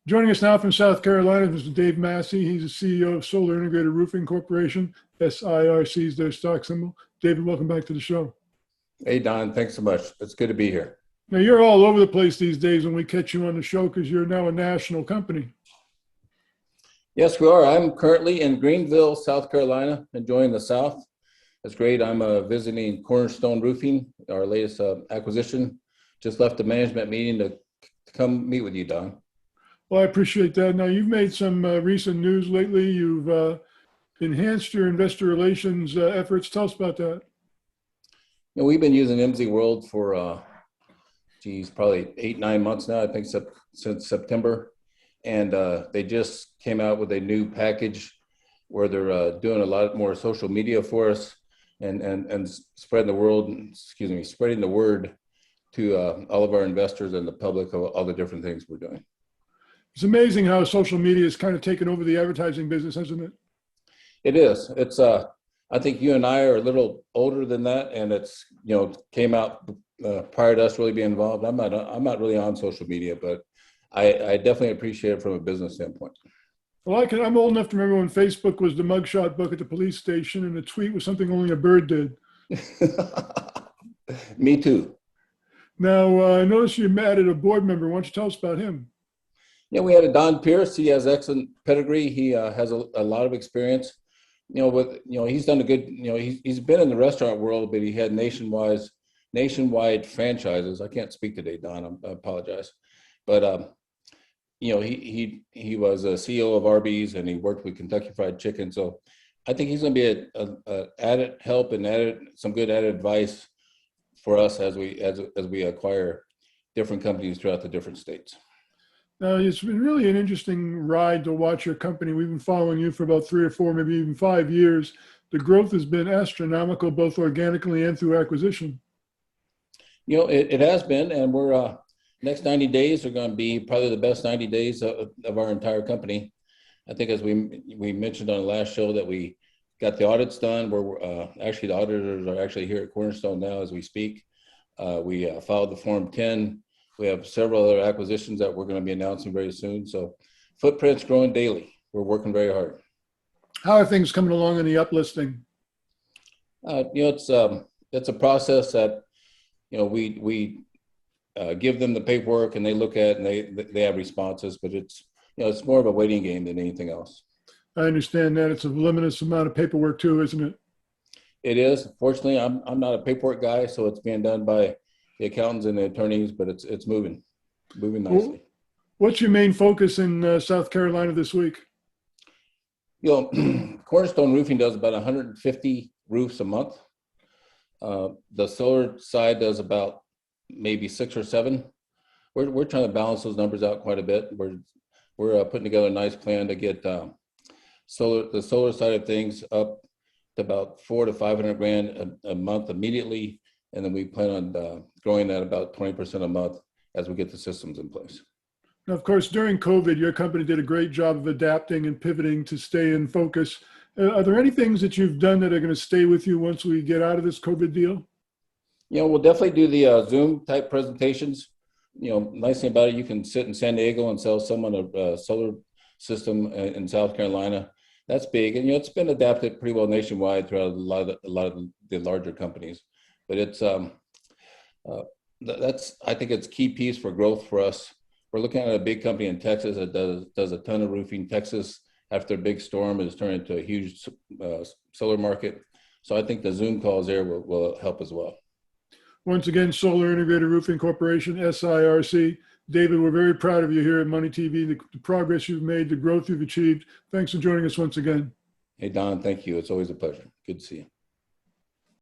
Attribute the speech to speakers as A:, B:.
A: Joining us now from South Carolina is Mr. Dave Massey. He's the CEO of Solar Integrated Roofing Corporation. SIRC is their stock symbol. David, welcome back to the show.
B: Hey, Don, thanks so much. It's good to be here.
A: Now, you're all over the place these days when we catch you on the show because you're now a national company.
B: Yes, we are. I'm currently in Greenville, South Carolina, enjoying the South. That's great. I'm visiting Cornerstone Roofing, our latest acquisition. Just left the management meeting to come meet with you, Don.
A: Well, I appreciate that. Now, you've made some recent news lately. You've enhanced your investor relations efforts. Tell us about that.
B: You know, we've been using MZ World for, probably 8-9 months now, I think since September. And they just came out with a new package where they're doing a lot more social media for us and spreading the word to all of our investors and the public of all the different things we're doing.
A: It's amazing how social media has kind of taken over the advertising business, hasn't it?
B: It is. It's I think you and I are a little older than that, and it's came out prior to us really being involved. I'm not really on social media, but I definitely appreciate it from a business standpoint.
A: Well, I'm old enough to remember when Facebook was the mugshot book at the police station, and the tweet was something only a bird did.
B: Me too.
A: Now, I noticed you added a board member. Why don't you tell us about him?
B: Yeah, we had a Don Pierce. He has excellent pedigree. He has a lot of experience. He's done a good. He's been in the restaurant world, but he had nationwide franchises. I can't speak today, Don. I apologize, but he was a CEO of Arby's, and he worked with Kentucky Fried Chicken. So I think he's going to be a added help and some good added advice for us as we acquire different companies throughout the different states.
A: It's been really an interesting ride to watch your company. We've been following you for about 3 or 4, maybe even 5 years. The growth has been astronomical, both organically and through acquisition.
B: It has been, and we're next 90 days are going to be probably the best 90 days of our entire company. I think as we mentioned on the last show that we got the audits done. We're actually the auditors are actually here at Cornerstone now as we speak. We filed the Form 10. We have several other acquisitions that we're going to be announcing very soon. So footprint's growing daily. We're working very hard.
A: How are things coming along in the uplisting?
B: It's a process that, we give them the paperwork and they look at and they have responses, but it's more of a waiting game than anything else.
A: I understand that. It's a voluminous amount of paperwork too, isn't it?
B: It is. Fortunately, I'm not a paperwork guy, so it's being done by the accountants and the attorneys, but it's moving nicely.
A: What's your main focus in South Carolina this week?
B: Cornerstone Roofing does about 150 roofs a month. The solar side does about maybe 6 or 7. We're trying to balance those numbers out quite a bit. We're putting together a nice plan to get the solar side of things up to about $400,000 to $500,000 a month immediately. And then we plan on growing that about 20% a month as we get the systems in place.
A: Now, of course, during COVID, your company did a great job of adapting and pivoting to stay in focus. Are there any things that you've done that are going to stay with you once we get out of this COVID deal?
B: We'll definitely do the Zoom type presentations. Nice thing about it, you can sit in San Diego and sell someone a solar system in South Carolina. That's big. And, it's been adapted pretty well nationwide throughout a lot of the larger companies. But it's I think it's a key piece for growth for us. We're looking at a big company in Texas that does a ton of roofing. Texas, after a big storm, has turned into a huge solar market. So I think the Zoom calls there will help as well.
A: Once again, Solar Integrated Roofing Corporation, SIRC. David, we're very proud of you here at MoneyTV, the progress you've made, the growth you've achieved. Thanks for joining us once again.
B: Hey, Don, thank you. It's always a pleasure. Good to see you.